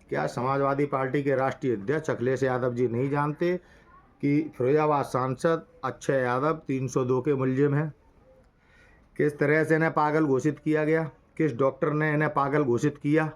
क्या समाजवादी पार्टी के राष्ट्रीय अध्यक्ष अखिलेश यादव जी नहीं जानते कि फिरोजाबाद सांसद अक्षय यादव 302 के मुलजिम हैं? किस तरह से इन्हें पागल घोषित किया गया, किस डॉक्टर ने इन्हें पागल घोषित किया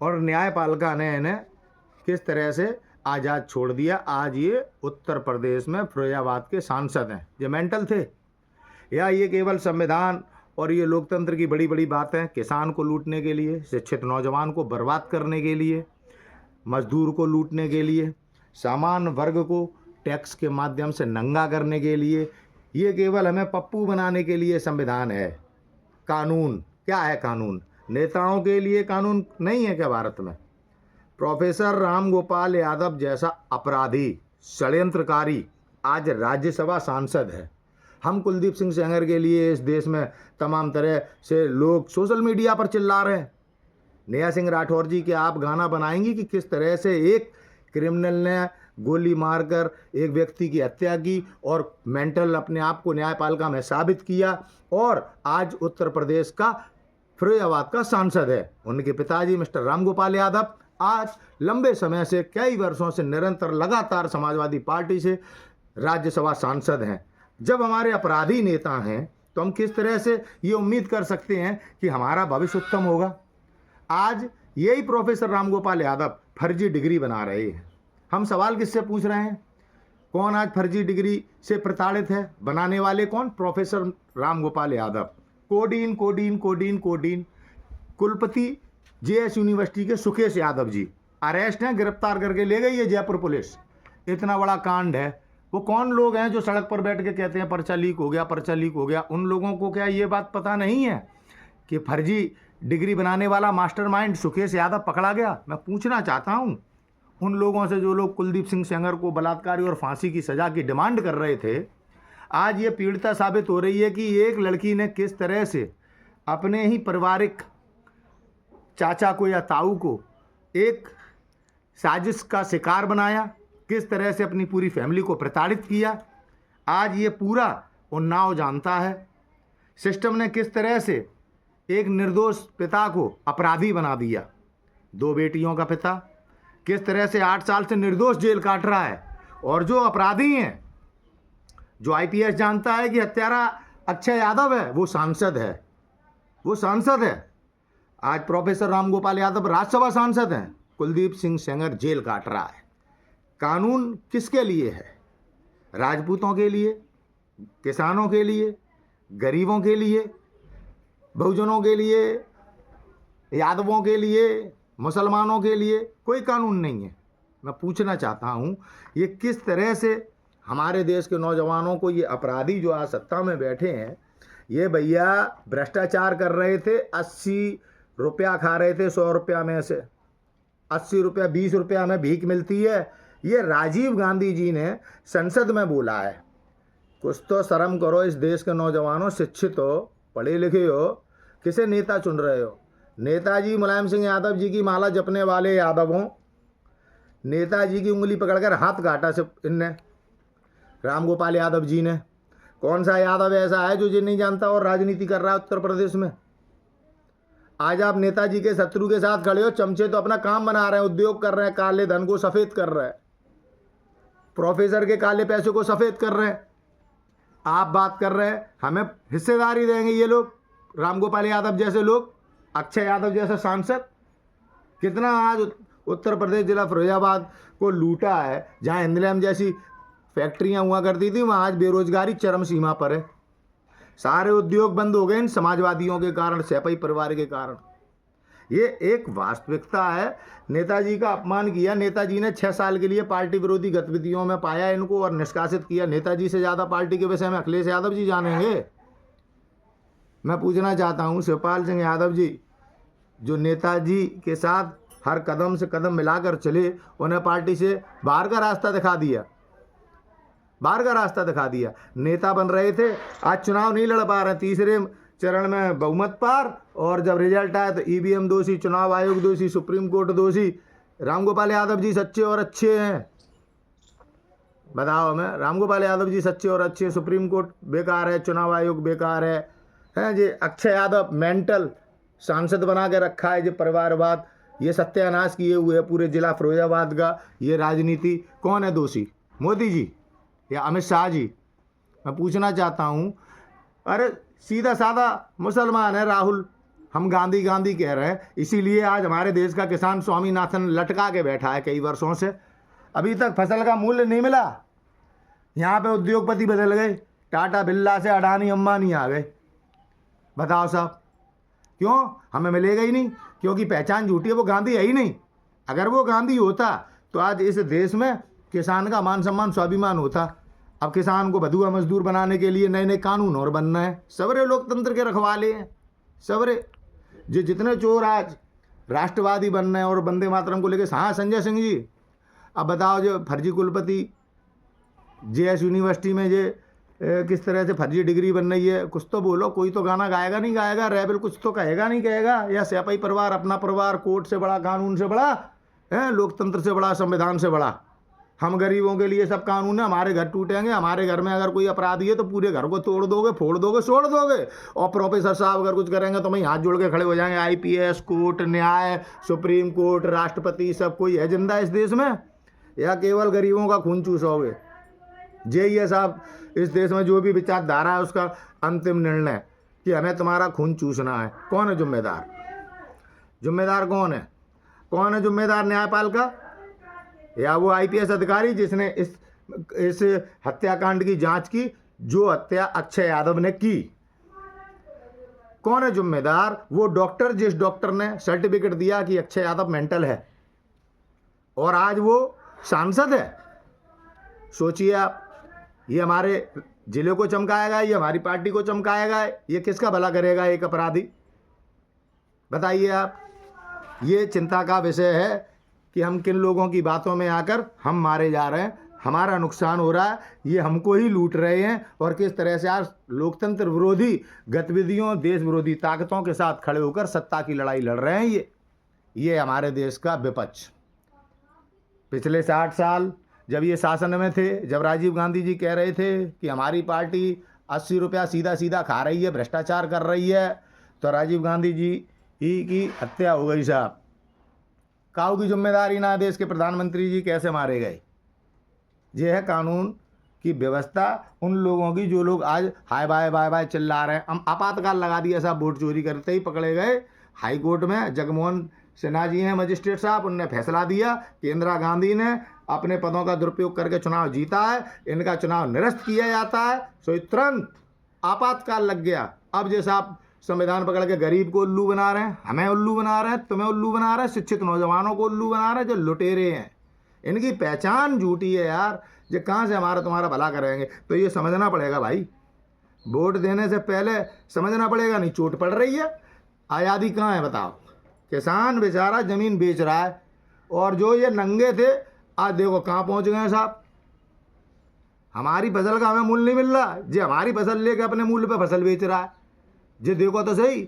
और न्यायपालिका ने इन्हें किस तरह से आज़ाद छोड़ दिया। आज ये उत्तर प्रदेश में फिरोजाबाद के सांसद हैं। ये मेंटल थे या ये केवल संविधान और ये लोकतंत्र की बड़ी बड़ी बातें किसान को लूटने के लिए, शिक्षित नौजवान को बर्बाद करने के लिए, मजदूर को लूटने के लिए, सामान्य वर्ग को टैक्स के माध्यम से नंगा करने के लिए, ये केवल हमें पप्पू बनाने के लिए संविधान है? कानून क्या है? कानून नेताओं के लिए कानून नहीं है क्या भारत में? प्रोफेसर रामगोपाल यादव जैसा अपराधी, षड्यंत्रकारी आज राज्यसभा सांसद है। हम कुलदीप सिंह सेंगर के लिए इस देश में तमाम तरह से लोग सोशल मीडिया पर चिल्ला रहे हैं। नेहा सिंह राठौर जी के आप गाना बनाएंगी कि किस तरह से एक क्रिमिनल ने गोली मारकर एक व्यक्ति की हत्या की और मेंटल अपने आप को न्यायपालिका में साबित किया और आज उत्तर प्रदेश का फिरोजाबाद का सांसद है। उनके पिताजी मिस्टर रामगोपाल यादव आज लंबे समय से, कई वर्षों से निरंतर लगातार समाजवादी पार्टी से राज्यसभा सांसद हैं। जब हमारे अपराधी नेता हैं तो हम किस तरह से ये उम्मीद कर सकते हैं कि हमारा भविष्य उत्तम होगा? आज यही प्रोफेसर रामगोपाल यादव फर्जी डिग्री बना रहे हैं। हम सवाल किससे पूछ रहे हैं? कौन आज फर्जी डिग्री से प्रताड़ित है? बनाने वाले कौन? Professor Ramgopal Yadav. Codeine codeine codeine codeine. कुलपति जेएस यूनिवर्सिटी के सुकेश यादव जी अरेस्ट हैं, गिरफ्तार करके ले गई है जयपुर पुलिस। इतना बड़ा कांड है। वो कौन लोग हैं जो सड़क पर बैठ के कहते हैं पर्चा लीक हो गया, पर्चा लीक हो गया? उन लोगों को क्या ये बात पता नहीं है कि फर्जी डिग्री बनाने वाला मास्टरमाइंड सुकेश यादव पकड़ा गया? मैं पूछना चाहता हूं उन लोगों से जो लोग कुलदीप सिंह सेंगर को बलात्कारी और फांसी की सज़ा की डिमांड कर रहे थे। आज ये पीड़िता साबित हो रही है कि एक लड़की ने किस तरह से अपने ही पारिवारिक चाचा को या ताऊ को एक साजिश का शिकार बनाया, किस तरह से अपनी पूरी फैमिली को प्रताड़ित किया। आज ये पूरा उन्नाव जानता है। सिस्टम ने किस तरह से एक निर्दोष पिता को अपराधी बना दिया। 2 बेटियों का पिता किस तरह से 8 साल से निर्दोष जेल काट रहा है और जो अपराधी हैं, जो आईपीएस जानता है कि हत्यारा अक्षय यादव है, वो सांसद है। वो सांसद है। आज प्रोफेसर रामगोपाल यादव राज्यसभा सांसद हैं। कुलदीप सिंह सेंगर जेल काट रहा है। कानून किसके लिए है? राजपूतों के लिए, किसानों के लिए, गरीबों के लिए, बहुजनों के लिए, यादवों के लिए, मुसलमानों के लिए कोई कानून नहीं है। मैं पूछना चाहता हूँ ये किस तरह से हमारे देश के नौजवानों को, ये अपराधी जो आज सत्ता में बैठे हैं, ये भैया भ्रष्टाचार कर रहे थे। 80 रुपया खा रहे थे 100 रुपया में से। 80 रुपया 20 रुपया में भीख मिलती है। ये राजीव गांधी जी ने संसद में बोला है। कुछ तो शर्म करो इस देश के नौजवानों, शिक्षित हो, पढ़े लिखे हो, किसे नेता चुन रहे हो? नेताजी मुलायम सिंह यादव जी की माला जपने वाले यादव हों। नेताजी की उंगली पकड़कर हाथ काटा से इनने, रामगोपाल यादव जी ने। कौन सा यादव ऐसा है जो ये नहीं जानता और राजनीति कर रहा है उत्तर प्रदेश में? आज आप नेताजी के शत्रु के साथ खड़े हो। चमचे तो अपना काम बना रहे हैं, उद्योग कर रहे हैं, काले धन को सफ़ेद कर रहे हैं, प्रोफेसर के काले पैसे को सफ़ेद कर रहे हैं। आप बात कर रहे हैं हमें हिस्सेदारी देंगे ये लोग, रामगोपाल यादव जैसे लोग, अक्षय यादव जैसे सांसद। कितना आज उत्तर प्रदेश जिला फिरोजाबाद को लूटा है। जहाँ इंदिलैम जैसी फैक्ट्रियाँ हुआ करती थी, वहाँ आज बेरोजगारी चरम सीमा पर है। सारे उद्योग बंद हो गए इन समाजवादियों के कारण, सैपई परिवार के कारण। ये एक वास्तविकता है। नेताजी का अपमान किया। नेताजी ने 6 साल के लिए पार्टी विरोधी गतिविधियों में पाया इनको और निष्कासित किया। नेताजी से ज़्यादा पार्टी के विषय में अखिलेश यादव जी जानेंगे। मैं पूछना चाहता हूँ शिवपाल सिंह यादव जी, जो नेताजी के साथ हर कदम से कदम मिलाकर चले, उन्हें पार्टी से बाहर का रास्ता दिखा दिया। बाहर का रास्ता दिखा दिया। नेता बन रहे थे, आज चुनाव नहीं लड़ पा रहे। तीसरे चरण में बहुमत पार, और जब रिजल्ट आया तो ईवीएम दोषी, चुनाव आयोग दोषी, सुप्रीम कोर्ट दोषी। रामगोपाल यादव जी सच्चे और अच्छे हैं? बताओ हमें। रामगोपाल यादव जी सच्चे और अच्छे, सुप्रीम कोर्ट बेकार है, चुनाव आयोग बेकार है जी। अक्षय यादव मेंटल सांसद बना के रखा है, जो परिवारवाद ये सत्यानाश किए हुए है पूरे जिला फिरोजाबाद का। ये राजनीति कौन है दोषी, मोदी जी या अमित शाह जी? मैं पूछना चाहता हूँ। अरे सीधा साधा मुसलमान है राहुल, हम गांधी गांधी कह रहे हैं, इसीलिए आज हमारे देश का किसान स्वामीनाथन लटका के बैठा है कई वर्षों से। अभी तक फसल का मूल्य नहीं मिला। यहाँ पे उद्योगपति बदल गए, टाटा बिरला से अडानी अंबानी आ गए। बताओ साहब क्यों? हमें मिलेगा ही नहीं, क्योंकि पहचान झूठी है, वो गांधी है ही नहीं। अगर वो गांधी होता तो आज इस देश में किसान का मान सम्मान स्वाभिमान होता। अब किसान को बधुआ मजदूर बनाने के लिए नए नए कानून और बनना है। सबरे लोकतंत्र के रखवाले हैं, सबरे जितने चोर आज राष्ट्रवादी बन रहे हैं और वंदे मातरम को लेके। हाँ संजय सिंह जी, अब बताओ जो फर्जी कुलपति जेएस यूनिवर्सिटी में जे किस तरह से फर्जी डिग्री बन रही है, कुछ तो बोलो। कोई तो गाना गाएगा नहीं गाएगा, रेबल कुछ तो कहेगा नहीं कहेगा, या स्यापाई परिवार अपना परिवार, कोर्ट से बड़ा, कानून से बड़ा है, लोकतंत्र से बड़ा, संविधान से बड़ा। हम गरीबों के लिए सब कानून है, हमारे घर टूटेंगे, हमारे घर में अगर कोई अपराधी है तो पूरे घर को तोड़ दोगे, फोड़ दोगे, छोड़ दोगे। और प्रोफेसर साहब अगर कुछ करेंगे तो मैं हाथ जोड़ के खड़े हो जाएंगे। आईपीएस, कोर्ट, न्याय, सुप्रीम कोर्ट, राष्ट्रपति, सब कोई है जिंदा इस देश में, या केवल गरीबों का खून चूसोगे? यही है साहब इस देश में जो भी विचारधारा है उसका अंतिम निर्णय कि हमें तुम्हारा खून चूसना है। कौन है जिम्मेदार? जिम्मेदार कौन है? कौन है जिम्मेदार न्यायपाल का? या वो आईपीएस अधिकारी जिसने इस हत्याकांड की जांच की, जो हत्या अक्षय यादव ने की? कौन है जिम्मेदार? वो डॉक्टर जिस डॉक्टर ने सर्टिफिकेट दिया कि अक्षय यादव मेंटल है, और आज वो सांसद है। सोचिए आप, ये हमारे जिले को चमकाएगा, ये हमारी पार्टी को चमकाएगा, ये किसका भला करेगा एक अपराधी? बताइए आप। ये चिंता का विषय है कि हम किन लोगों की बातों में आकर हम मारे जा रहे हैं, हमारा नुकसान हो रहा है, ये हमको ही लूट रहे हैं, और किस तरह से आज लोकतंत्र विरोधी गतिविधियों, देश विरोधी ताकतों के साथ खड़े होकर सत्ता की लड़ाई लड़ रहे हैं। ये हमारे देश का विपक्ष। पिछले 60 साल जब ये शासन में थे, जब राजीव गांधी जी कह रहे थे कि हमारी पार्टी 80 रुपया सीधा सीधा खा रही है, भ्रष्टाचार कर रही है, तो राजीव गांधी जी ही की हत्या हो गई साहब। काऊ की जिम्मेदारी ना, देश के प्रधानमंत्री जी कैसे मारे गए? ये है कानून की व्यवस्था उन लोगों की जो लोग आज हाय बाय बाय बाय चिल्ला रहे हैं। हम आपातकाल लगा दिया साहब, वोट चोरी करते ही पकड़े गए। हाई कोर्ट में जगमोहन सिन्हा जी हैं मजिस्ट्रेट साहब, उनने फैसला दिया कि इंदिरा गांधी ने अपने पदों का दुरुपयोग करके चुनाव जीता है, इनका चुनाव निरस्त किया जाता है। सो तुरंत आपातकाल लग गया। अब जैसा आप संविधान पकड़ के गरीब को उल्लू बना रहे हैं, हमें उल्लू बना रहे हैं, तुम्हें उल्लू बना रहे हैं, शिक्षित नौजवानों को उल्लू बना रहे हैं, जो लुटेरे हैं। इनकी पहचान झूठी है यार। ये कहाँ से हमारा तुम्हारा भला करेंगे? तो ये समझना पड़ेगा भाई, वोट देने से पहले समझना पड़ेगा, नहीं चोट पड़ रही है। आज़ादी कहाँ है बताओ? किसान बेचारा ज़मीन बेच रहा है, और जो ये नंगे थे आज देखो कहाँ पहुँच गए साहब। हमारी फसल का हमें मूल्य नहीं मिल रहा, जो हमारी फसल लेके अपने मूल्य पे फसल बेच रहा है। जे देखो तो सही,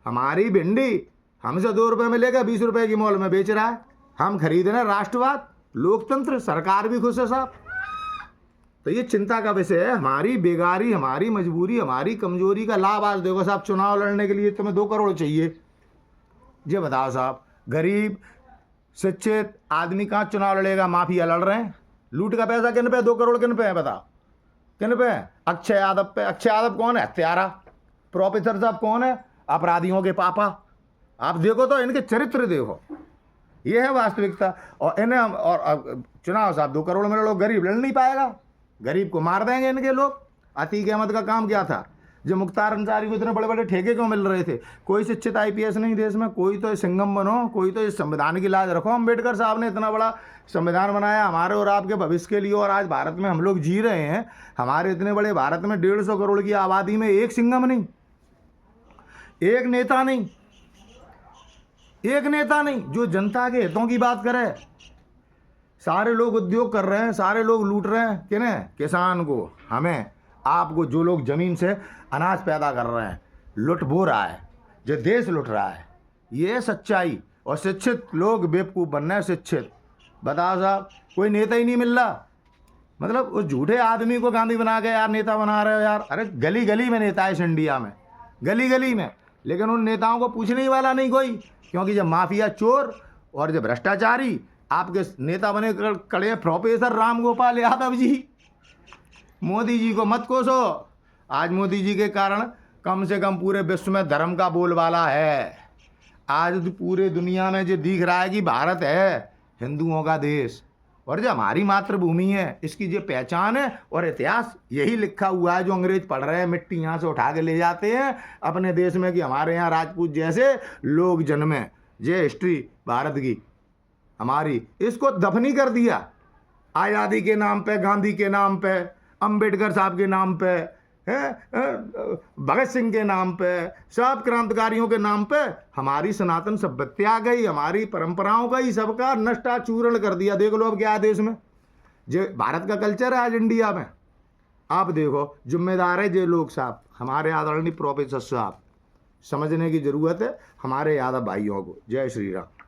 हमारी भिंडी हमसे 2 रुपये में लेकर 20 रुपये की मोल में बेच रहा है। हम खरीद रहे हैं राष्ट्रवाद, लोकतंत्र, सरकार भी खुश है साहब। तो ये चिंता का विषय है। हमारी बेगारी, हमारी मजबूरी, हमारी कमजोरी का लाभ आज देखो साहब। चुनाव लड़ने के लिए तुम्हें 2 करोड़ चाहिए, ये बताओ साहब। गरीब शिक्षित आदमी कहाँ चुनाव लड़ेगा? माफिया लड़ रहे हैं। लूट का पैसा किन पे? 2 करोड़ किन पे है बताओ? किन पे है? अक्षय यादव पे। अक्षय यादव कौन है? हत्यारा। प्रोफेसर साहब कौन है? अपराधियों के पापा। आप देखो तो इनके चरित्र देखो, ये है वास्तविकता। और इन्हें और चुनाव साहब 2 करोड़ में लड़ो, गरीब लड़ नहीं पाएगा, गरीब को मार देंगे इनके लोग। अतीक अहमद का काम क्या था? जो मुख्तार अंसारी को इतने बड़े बड़े ठेके क्यों मिल रहे थे? कोई शिक्षित आईपीएस नहीं देश में। कोई तो सिंघम बनो, कोई तो इस संविधान की लाज रखो। अम्बेडकर साहब ने इतना बड़ा संविधान बनाया हमारे और आपके भविष्य के लिए, और आज भारत में हम लोग जी रहे हैं। हमारे इतने बड़े भारत में 150 करोड़ की आबादी में एक सिंघम नहीं, एक नेता नहीं, एक नेता नहीं जो जनता के हितों की बात करे। सारे लोग उद्योग कर रहे हैं, सारे लोग लूट रहे हैं। किन्हें? किसान को, हमें, आपको। जो लोग जमीन से अनाज पैदा कर रहे हैं, लुट वो रहा है, जो देश लुट रहा है। ये सच्चाई। और शिक्षित लोग बेवकूफ़ बन रहे हैं। शिक्षित बताओ साहब, कोई नेता ही नहीं मिल रहा। मतलब उस झूठे आदमी को गांधी बना के यार नेता बना रहे हो यार। अरे गली गली में नेता है इस इंडिया में, गली गली में, लेकिन उन नेताओं को पूछने ही वाला नहीं कोई क्योंकि जब माफिया चोर और जब भ्रष्टाचारी आपके नेता बने खड़े हैं प्रोफेसर राम गोपाल यादव जी, मोदी जी को मत कोसो। आज मोदी जी के कारण कम से कम पूरे विश्व में धर्म का बोलबाला है। आज पूरे दुनिया में जो दिख रहा है कि भारत है हिंदुओं का देश, और जो हमारी मातृभूमि है इसकी जो पहचान है और इतिहास यही लिखा हुआ है जो अंग्रेज पढ़ रहे हैं, मिट्टी यहाँ से उठा के ले जाते हैं अपने देश में कि हमारे यहाँ राजपूत जैसे लोग जन्मे। ये हिस्ट्री भारत की हमारी, इसको दफनी कर दिया आज़ादी के नाम पे, गांधी के नाम पे, अंबेडकर साहब के नाम पे, भगत सिंह के नाम पे, सब क्रांतिकारियों के नाम पे हमारी सनातन सभ्यता आ गई, हमारी परंपराओं का ही सबका नष्टाचूर्ण कर दिया। देख लो अब क्या है देश में, जो भारत का कल्चर है आज इंडिया में। आप देखो जिम्मेदार है जे लोग साहब, हमारे आदरणीय प्रोफेसर साहब, समझने की जरूरत है हमारे यादव भाइयों को। जय श्री राम।